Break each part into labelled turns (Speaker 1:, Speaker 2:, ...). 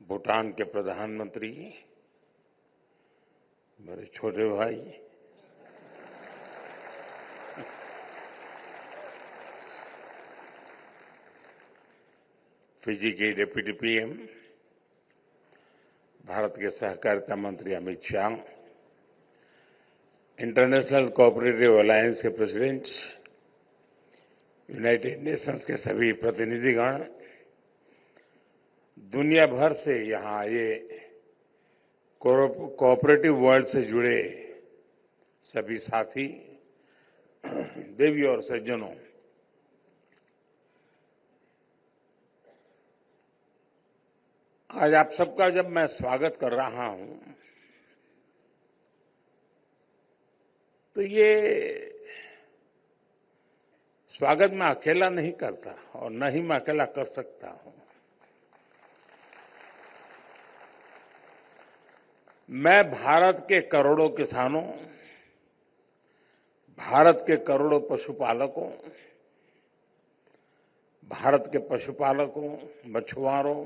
Speaker 1: भूटान के प्रधानमंत्री, मेरे छोटे भाई, फिजी के डिप्टी पीएम, भारत के सहकारिता मंत्री Amit Shah, international cooperative alliance के प्रेसिडेंट, यूनाइटेड नेशंस के सभी प्रतिनिधिगण, दुनिया भर से यहां आए कोऑपरेटिव वर्ल्ड से जुड़े सभी साथी, देवी और सज्जनों, आज आप सबका जब मैं स्वागत कर रहा हूं तो ये स्वागत मैं अकेला नहीं करता और न ही मैं अकेला कर सकता हूं। मैं भारत के करोड़ों किसानों, भारत के करोड़ों पशुपालकों, भारत के पशुपालकों, मछुआरों,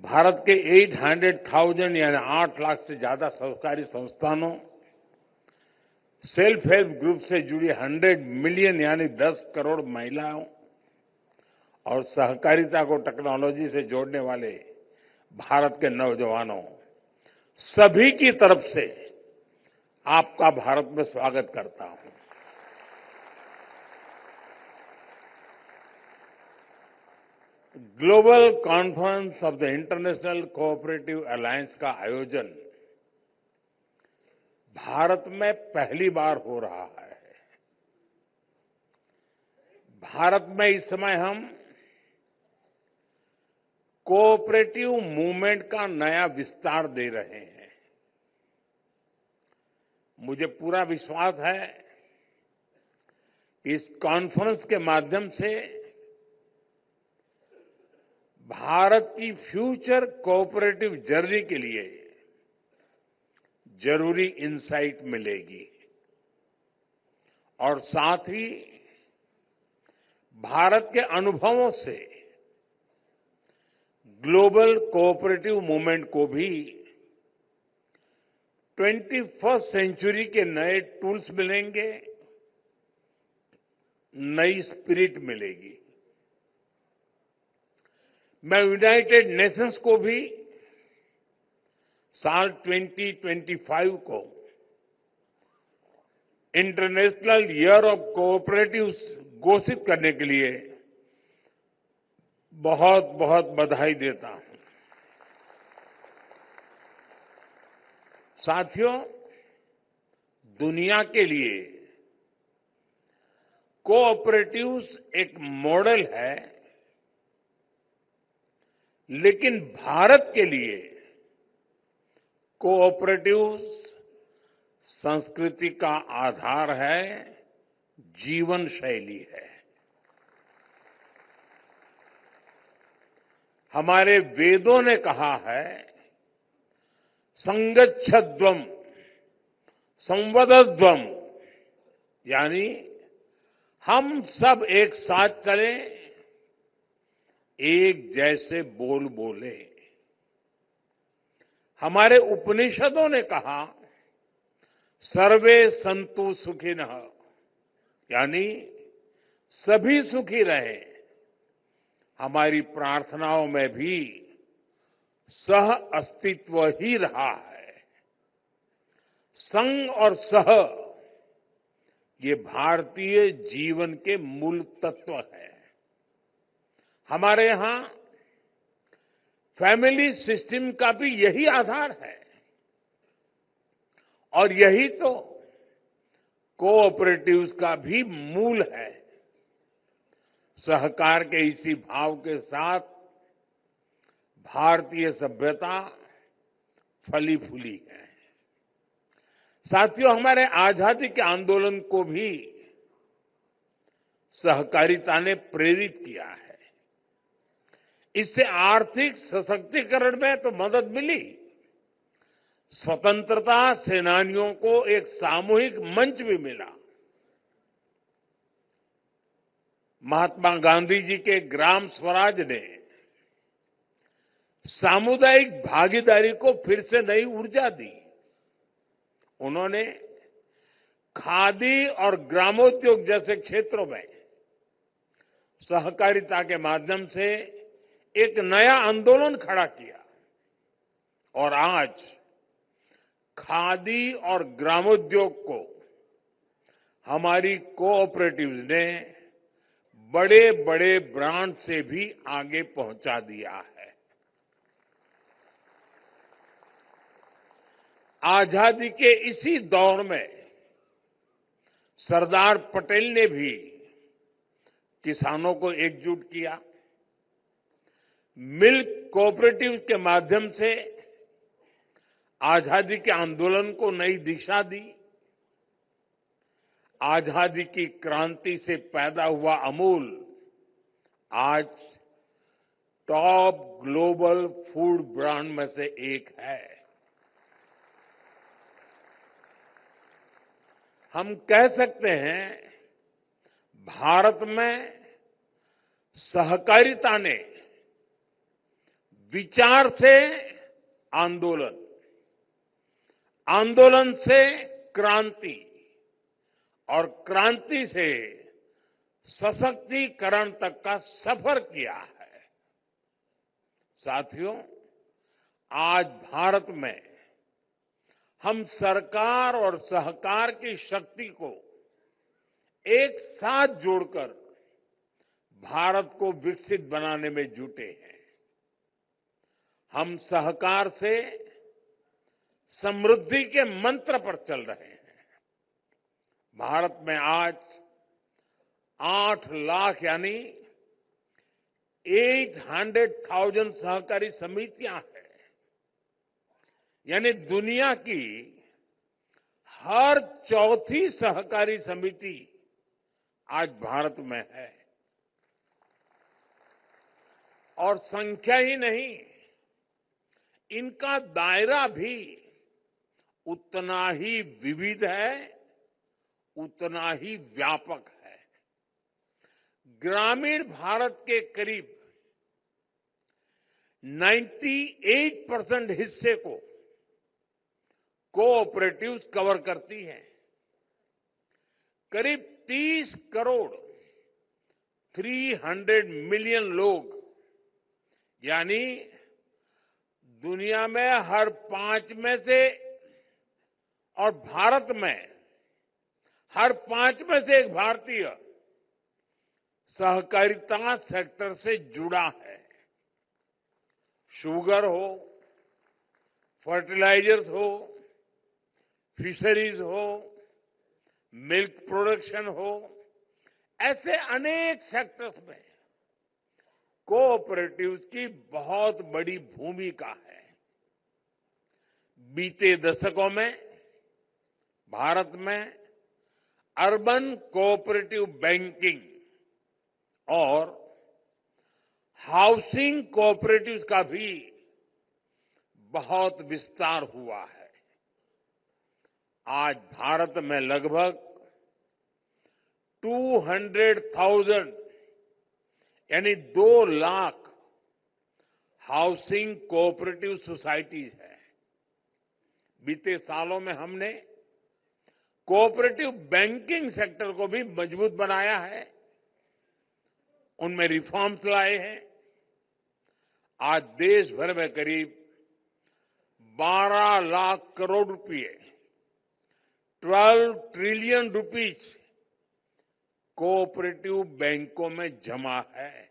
Speaker 1: भारत के 800,000 यानी 8 लाख से ज्यादा सहकारी संस्थानों, सेल्फ हेल्प ग्रुप से जुड़ी 100 मिलियन यानी 10 करोड़ महिलाओं और सहकारिता को टेक्नोलॉजी से जोड़ने वाले भारत के नौजवानों, सभी की तरफ से आपका भारत में स्वागत करता हूं। Global conference of the international cooperative alliance का आयोजन भारत में पहली बार हो रहा है। भारत में इस समय हम कोऑपरेटिव मूवमेंट का नया विस्तार दे रहे हैं। मुझे पूरा विश्वास है इस कॉन्फ्रेंस के माध्यम से भारत की फ्यूचर कोऑपरेटिव जर्नी के लिए जरूरी इंसाइट मिलेगी और साथ ही भारत के अनुभवों से ग्लोबल कोऑपरेटिव मूवमेंट को भी 21st सेंचुरी के नए टूल्स मिलेंगे, नई स्पिरिट मिलेगी। मैं यूनाइटेड नेशंस को भी साल 2025 को इंटरनेशनल ईयर ऑफ कोऑपरेटिव्स घोषित करने के लिए बहुत बहुत बधाई देता हूं। साथियों, दुनिया के लिए कोऑपरेटिव्स एक मॉडल है, लेकिन भारत के लिए कोऑपरेटिव्स संस्कृति का आधार है, जीवन शैली है। हमारे वेदों ने कहा है, संगच्छध्वम संवदध्वम, यानी हम सब एक साथ चलें, एक जैसे बोल बोले। हमारे उपनिषदों ने कहा, सर्वे संतु सुखिनः, यानी सभी सुखी रहे। हमारी प्रार्थनाओं में भी सह अस्तित्व ही रहा है। संग और सह, ये भारतीय जीवन के मूल तत्व है। हमारे यहां फैमिली सिस्टम का भी यही आधार है और यही तो कोऑपरेटिव्स का भी मूल है। सहकार के इसी भाव के साथ भारतीय सभ्यता फली फूली है। साथियों, हमारे आजादी के आंदोलन को भी सहकारिता ने प्रेरित किया है। इससे आर्थिक सशक्तिकरण में तो मदद मिली, स्वतंत्रता सेनानियों को एक सामूहिक मंच भी मिला। महात्मा गांधी जी के ग्राम स्वराज ने सामुदायिक भागीदारी को फिर से नई ऊर्जा दी। उन्होंने खादी और ग्रामोद्योग जैसे क्षेत्रों में सहकारिता के माध्यम से एक नया आंदोलन खड़ा किया और आज खादी और ग्रामोद्योग को हमारी कोऑपरेटिव्स ने बड़े बड़े ब्रांड से भी आगे पहुंचा दिया है। आजादी के इसी दौर में सरदार पटेल ने भी किसानों को एकजुट किया। मिल्क कोऑपरेटिव के माध्यम से आजादी के आंदोलन को नई दिशा दी। आजादी की क्रांति से पैदा हुआ अमूल आज टॉप ग्लोबल फूड ब्रांड में से एक है। हम कह सकते हैं भारत में सहकारिता ने विचार से आंदोलन, आंदोलन से क्रांति और क्रांति से सशक्तिकरण तक का सफर किया है। साथियों, आज भारत में हम सरकार और सहकार की शक्ति को एक साथ जोड़कर भारत को विकसित बनाने में जुटे हैं। हम सहकार से समृद्धि के मंत्र पर चल रहे हैं। भारत में आज 8 लाख यानी 800,000 सहकारी समितियां हैं। यानी दुनिया की हर चौथी सहकारी समिति आज भारत में है। और संख्या ही नहीं, इनका दायरा भी उतना ही विविध है, उतना ही व्यापक है। ग्रामीण भारत के करीब 98% हिस्से को कोऑपरेटिव्स कवर करती हैं। करीब 30 करोड़ 300 मिलियन लोग यानी दुनिया में हर 5 में से और भारत में हर 5 में से एक भारतीय सहकारिता सेक्टर से जुड़ा है। शुगर हो, फर्टिलाइजर्स हो, फिशरीज हो, मिल्क प्रोडक्शन हो, ऐसे अनेक सेक्टर्स में कोऑपरेटिव्स की बहुत बड़ी भूमिका है। बीते दशकों में भारत में अर्बन कोऑपरेटिव बैंकिंग और हाउसिंग कोऑपरेटिव्स का भी बहुत विस्तार हुआ है। आज भारत में लगभग 200,000 यानी 2 लाख हाउसिंग कोऑपरेटिव सोसाइटीज है। बीते सालों में हमने कोऑपरेटिव बैंकिंग सेक्टर को भी मजबूत बनाया है, उनमें रिफॉर्म्स लाए हैं। आज देश भर में करीब 12 लाख करोड़ रुपए 12 ट्रिलियन रुपीज कोऑपरेटिव बैंकों में जमा है।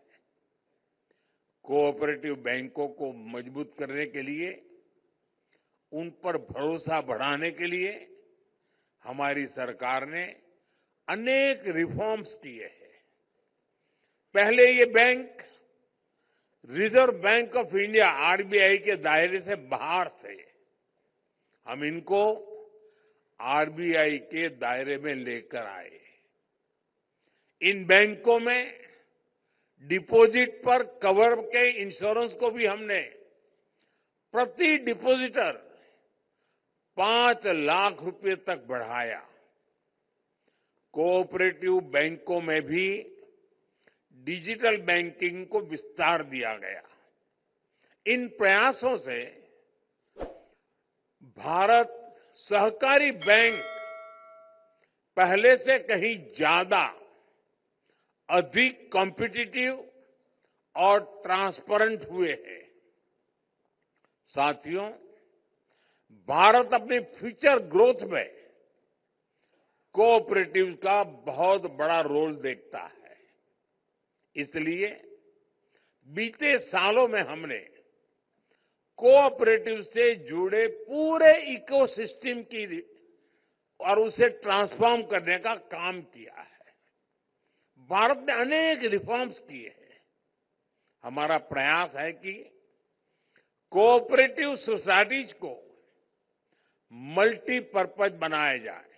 Speaker 1: कोऑपरेटिव बैंकों को मजबूत करने के लिए, उन पर भरोसा बढ़ाने के लिए हमारी सरकार ने अनेक रिफॉर्म्स किए हैं। पहले ये bank reserve bank of India RBI के दायरे से बाहर थे। हम इनको आरबीआई के दायरे में लेकर आए। इन बैंकों में डिपॉजिट पर कवर के इंश्योरेंस को भी हमने प्रति डिपॉजिटर 5 लाख रुपए तक बढ़ाया। कोऑपरेटिव बैंकों में भी डिजिटल बैंकिंग को विस्तार दिया गया। इन प्रयासों से भारत सहकारी बैंक पहले से कहीं ज्यादा अधिक कॉम्पिटिटिव और ट्रांसपेरेंट हुए हैं। साथियों, भारत अपनी फ्यूचर ग्रोथ में कोऑपरेटिव्स का बहुत बड़ा रोल देखता है। इसलिए बीते सालों में हमने कोऑपरेटिव से जुड़े पूरे इकोसिस्टम की और उसे ट्रांसफॉर्म करने का काम किया है। भारत ने अनेक रिफॉर्म्स किए हैं। हमारा प्रयास है कि कोऑपरेटिव सोसाइटीज को मल्टीपर्पज बनाया जाए।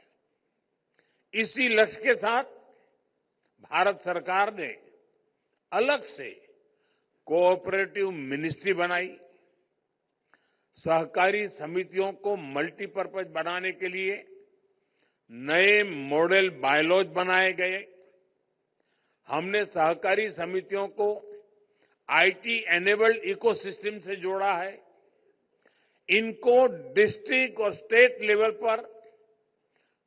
Speaker 1: इसी लक्ष्य के साथ भारत सरकार ने अलग से कोऑपरेटिव मिनिस्ट्री बनाई। सहकारी समितियों को मल्टीपर्पज बनाने के लिए नए मॉडल बायलॉज बनाए गए। हमने सहकारी समितियों को आईटी एनेबल्ड इकोसिस्टम से जोड़ा है। इनको डिस्ट्रिक्ट और स्टेट लेवल पर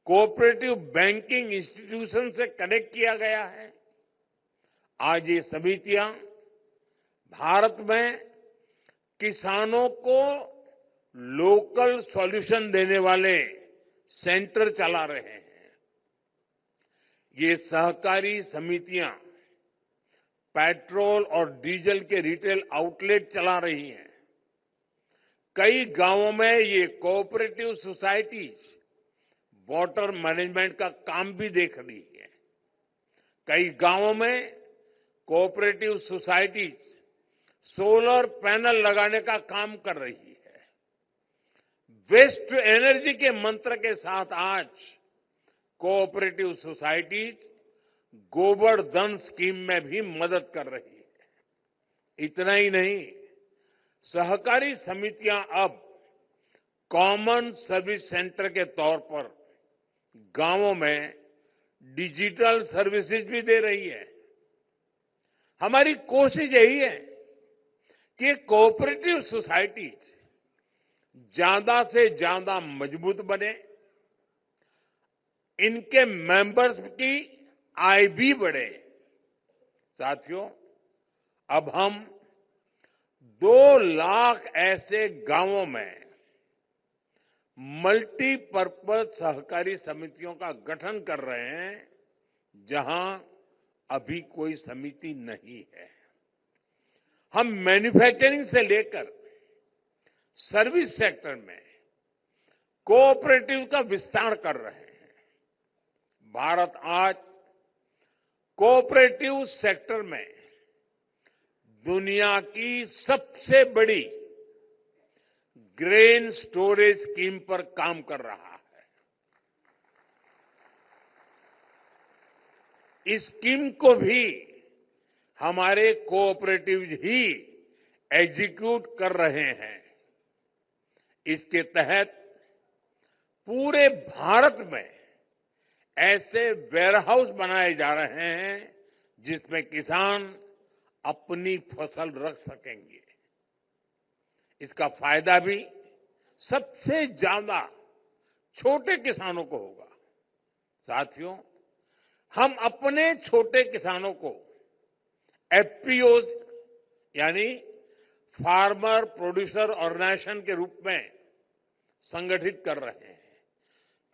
Speaker 1: कोऑपरेटिव बैंकिंग इंस्टीट्यूशन से कनेक्ट किया गया है। आज ये समितियां भारत में किसानों को लोकल सॉल्यूशन देने वाले सेंटर चला रहे हैं। ये सहकारी समितियां पेट्रोल और डीजल के रिटेल आउटलेट चला रही हैं। कई गांवों में ये कोऑपरेटिव सोसाइटीज वाटर मैनेजमेंट का काम भी देख रही है। कई गांवों में कोऑपरेटिव सोसाइटीज सोलर पैनल लगाने का काम कर रही है। वेस्ट टू एनर्जी के मंत्र के साथ आज कोऑपरेटिव सोसाइटीज गोबर धन स्कीम में भी मदद कर रही है। इतना ही नहीं, सहकारी समितियां अब कॉमन सर्विस सेंटर के तौर पर गांवों में डिजिटल सर्विसेज भी दे रही है। हमारी कोशिश यही है कि कोऑपरेटिव सोसाइटीज ज्यादा से ज्यादा मजबूत बने, इनके मेंबर्स की आय भी बढ़े। साथियों, अब हम 2 लाख ऐसे गांवों में मल्टीपर्पज सहकारी समितियों का गठन कर रहे हैं जहां अभी कोई समिति नहीं है। हम मैन्युफैक्चरिंग से लेकर सर्विस सेक्टर में कोऑपरेटिव का विस्तार कर रहे हैं। भारत आज कोऑपरेटिव सेक्टर में दुनिया की सबसे बड़ी ग्रेन स्टोरेज स्कीम पर काम कर रहा है। इस स्कीम को भी हमारे कोऑपरेटिव्स ही एग्जीक्यूट कर रहे हैं। इसके तहत पूरे भारत में ऐसे वेयरहाउस बनाए जा रहे हैं जिसमें किसान अपनी फसल रख सकेंगे। इसका फायदा भी सबसे ज्यादा छोटे किसानों को होगा। साथियों, हम अपने छोटे किसानों को एफपीओ यानी फार्मर प्रोड्यूसर ऑर्गेनाइजेशन के रूप में संगठित कर रहे हैं।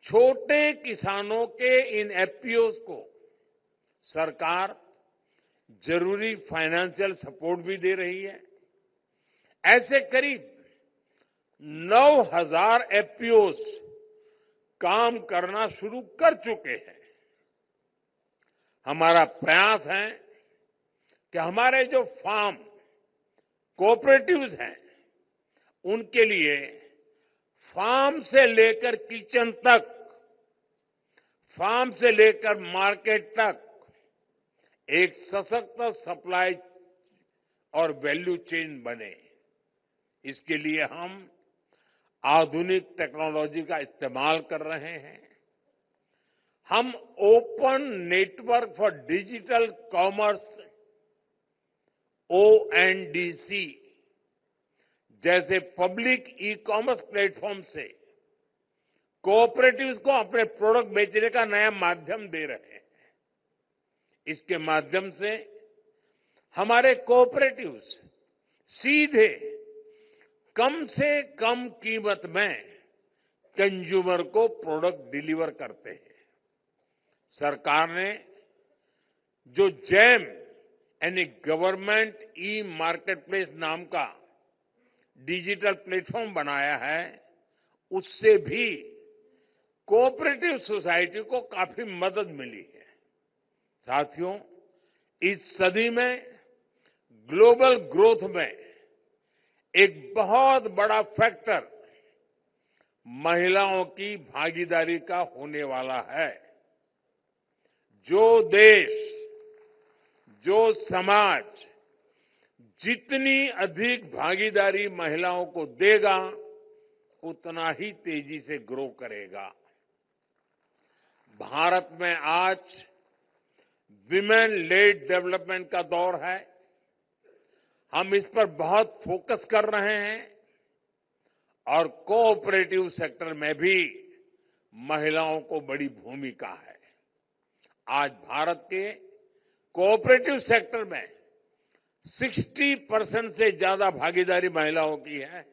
Speaker 1: छोटे किसानों के इन एफपीओ को सरकार जरूरी फाइनेंशियल सपोर्ट भी दे रही है। ऐसे करीब 9,000 एफपीओ काम करना शुरू कर चुके हैं। हमारा प्रयास है कि हमारे जो फार्म कोऑपरेटिव्स हैं उनके लिए फार्म से लेकर किचन तक, फार्म से लेकर मार्केट तक एक सशक्त सप्लाई और वैल्यू चेन बने। इसके लिए हम आधुनिक टेक्नोलॉजी का इस्तेमाल कर रहे हैं। हम open network for digital commerce ONDC जैसे पब्लिक ई कॉमर्स प्लेटफॉर्म से कोऑपरेटिव्स को अपने प्रोडक्ट बेचने का नया माध्यम दे रहे हैं। इसके माध्यम से हमारे कोऑपरेटिव्स सीधे कम से कम कीमत में कंज्यूमर को प्रोडक्ट डिलीवर करते हैं। सरकार ने जो जैम यानी गवर्नमेंट ई मार्केटप्लेस नाम का डिजिटल प्लेटफॉर्म बनाया है, उससे भी कोऑपरेटिव सोसाइटी को काफी मदद मिली है। साथियों, इस सदी में ग्लोबल ग्रोथ में एक बहुत बड़ा फैक्टर महिलाओं की भागीदारी का होने वाला है। जो देश, जो समाज जितनी अधिक भागीदारी महिलाओं को देगा, उतना ही तेजी से ग्रो करेगा। भारत में आज विमेन लेड डेवलपमेंट का दौर है। हम इस पर बहुत फोकस कर रहे हैं और कोऑपरेटिव सेक्टर में भी महिलाओं को बड़ी भूमिका है। आज भारत के कोऑपरेटिव सेक्टर में 60% से ज्यादा भागीदारी महिलाओं की है।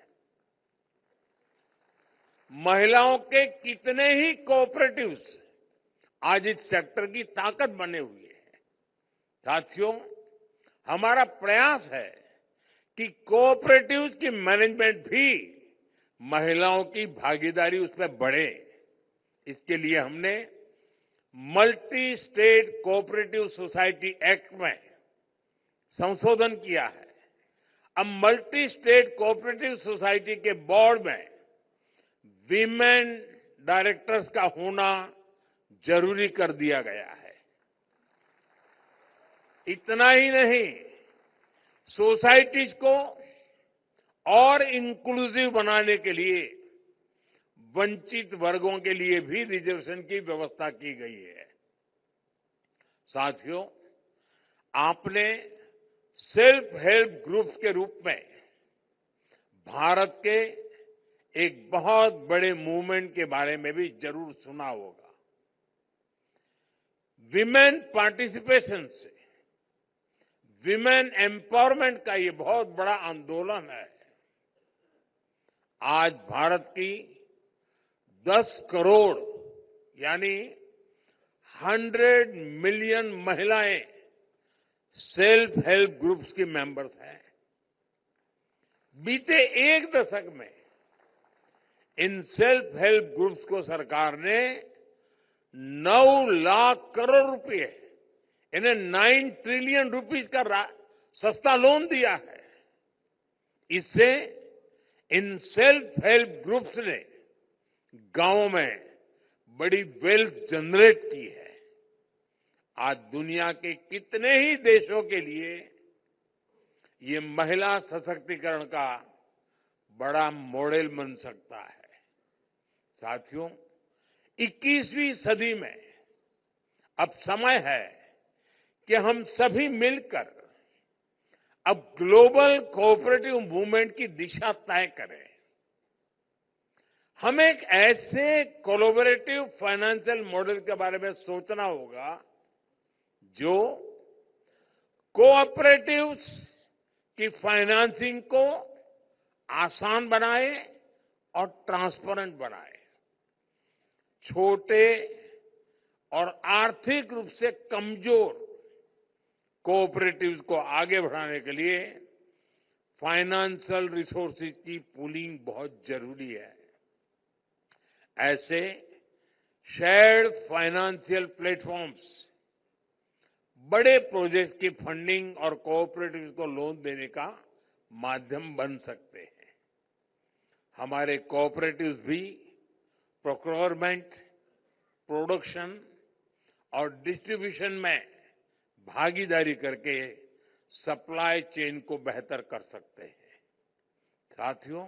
Speaker 1: महिलाओं के कितने ही कोऑपरेटिव्स आज इस सेक्टर की ताकत बने हुए हैं। साथियों, हमारा प्रयास है कि कोऑपरेटिव्स की मैनेजमेंट भी महिलाओं की भागीदारी उसमें बढ़े। इसके लिए हमने multi state cooperative society act में संशोधन किया है। अब मल्टी स्टेट कोऑपरेटिव सोसाइटी के बोर्ड में वीमेन डायरेक्टर्स का होना जरूरी कर दिया गया है। इतना ही नहीं, सोसाइटीज को और इंक्लूसिव बनाने के लिए वंचित वर्गों के लिए भी रिजर्वेशन की व्यवस्था की गई है। साथियों, आपने सेल्फ हेल्प ग्रुप्स के रूप में भारत के एक बहुत बड़े मूवमेंट के बारे में भी जरूर सुना होगा। विमेन पार्टिसिपेशन से विमेन एम्पावरमेंट का ये बहुत बड़ा आंदोलन है। आज भारत की 10 करोड़ यानी 100 मिलियन महिलाएं सेल्फ हेल्प ग्रुप्स की मेंबर्स हैं। बीते एक दशक में इन सेल्फ हेल्प ग्रुप्स को सरकार ने 9 लाख करोड़ रुपए, इन्हें 9 ट्रिलियन रुपीस का सस्ता लोन दिया है। इससे इन सेल्फ हेल्प ग्रुप्स ने गांवों में बड़ी वेल्थ जनरेट की है। आज दुनिया के कितने ही देशों के लिए ये महिला सशक्तिकरण का बड़ा मॉडल बन सकता है। साथियों, 21वीं सदी में अब समय है कि हम सभी मिलकर अब ग्लोबल कोऑपरेटिव मूवमेंट की दिशा तय करें। हमें एक ऐसे कोलैबोरेटिव फाइनेंशियल मॉडल के बारे में सोचना होगा जो कोऑपरेटिव्स की फाइनेंसिंग को आसान बनाए और ट्रांसपेरेंट बनाए। छोटे और आर्थिक रूप से कमजोर कोऑपरेटिव्स को आगे बढ़ाने के लिए फाइनेंशियल रिसोर्सेज की पूलिंग बहुत जरूरी है। ऐसे शेयर्ड फाइनेंशियल प्लेटफॉर्म्स बड़े प्रोजेक्ट्स की फंडिंग और कोऑपरेटिव्स को लोन देने का माध्यम बन सकते हैं। हमारे कोऑपरेटिव्स भी प्रोक्योरमेंट, प्रोडक्शन और डिस्ट्रीब्यूशन में भागीदारी करके सप्लाई चेन को बेहतर कर सकते हैं। साथियों,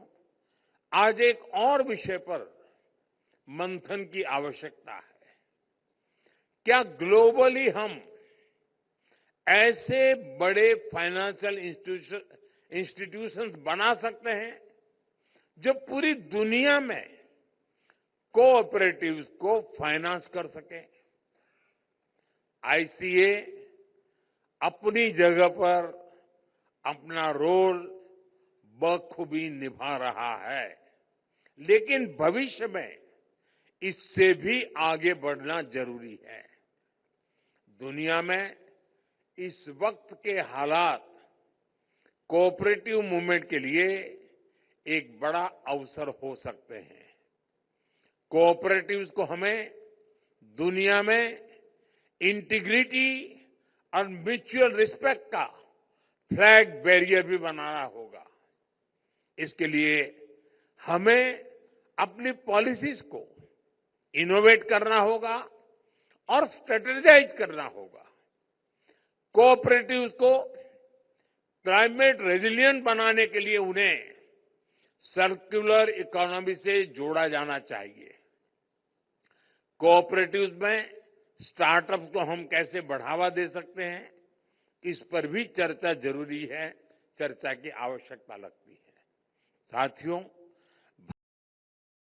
Speaker 1: आज एक और विषय पर मंथन की आवश्यकता है। क्या ग्लोबली हम ऐसे बड़े फाइनेंशियल इंस्टीट्यूशंस बना सकते हैं जो पूरी दुनिया में कोऑपरेटिव्स को फाइनेंस कर सके। आईसीए अपनी जगह पर अपना रोल बखूबी निभा रहा है, लेकिन भविष्य में इससे भी आगे बढ़ना जरूरी है। दुनिया में इस वक्त के हालात कोऑपरेटिव मूवमेंट के लिए एक बड़ा अवसर हो सकते हैं। कोऑपरेटिव्स को हमें दुनिया में इंटीग्रिटी और म्यूचुअल रिस्पेक्ट का फ्लैग बैरियर भी बनाना होगा। इसके लिए हमें अपनी पॉलिसीज को इनोवेट करना होगा और स्ट्रेटेजाइज करना होगा। कोऑपरेटिव्स को क्लाइमेट रेजिलिएंट बनाने के लिए उन्हें सर्कुलर इकोनॉमी से जोड़ा जाना चाहिए। कोऑपरेटिव्स में स्टार्टअप्स को हम कैसे बढ़ावा दे सकते हैं, इस पर भी चर्चा जरूरी है, चर्चा की आवश्यकता लगती है। साथियों,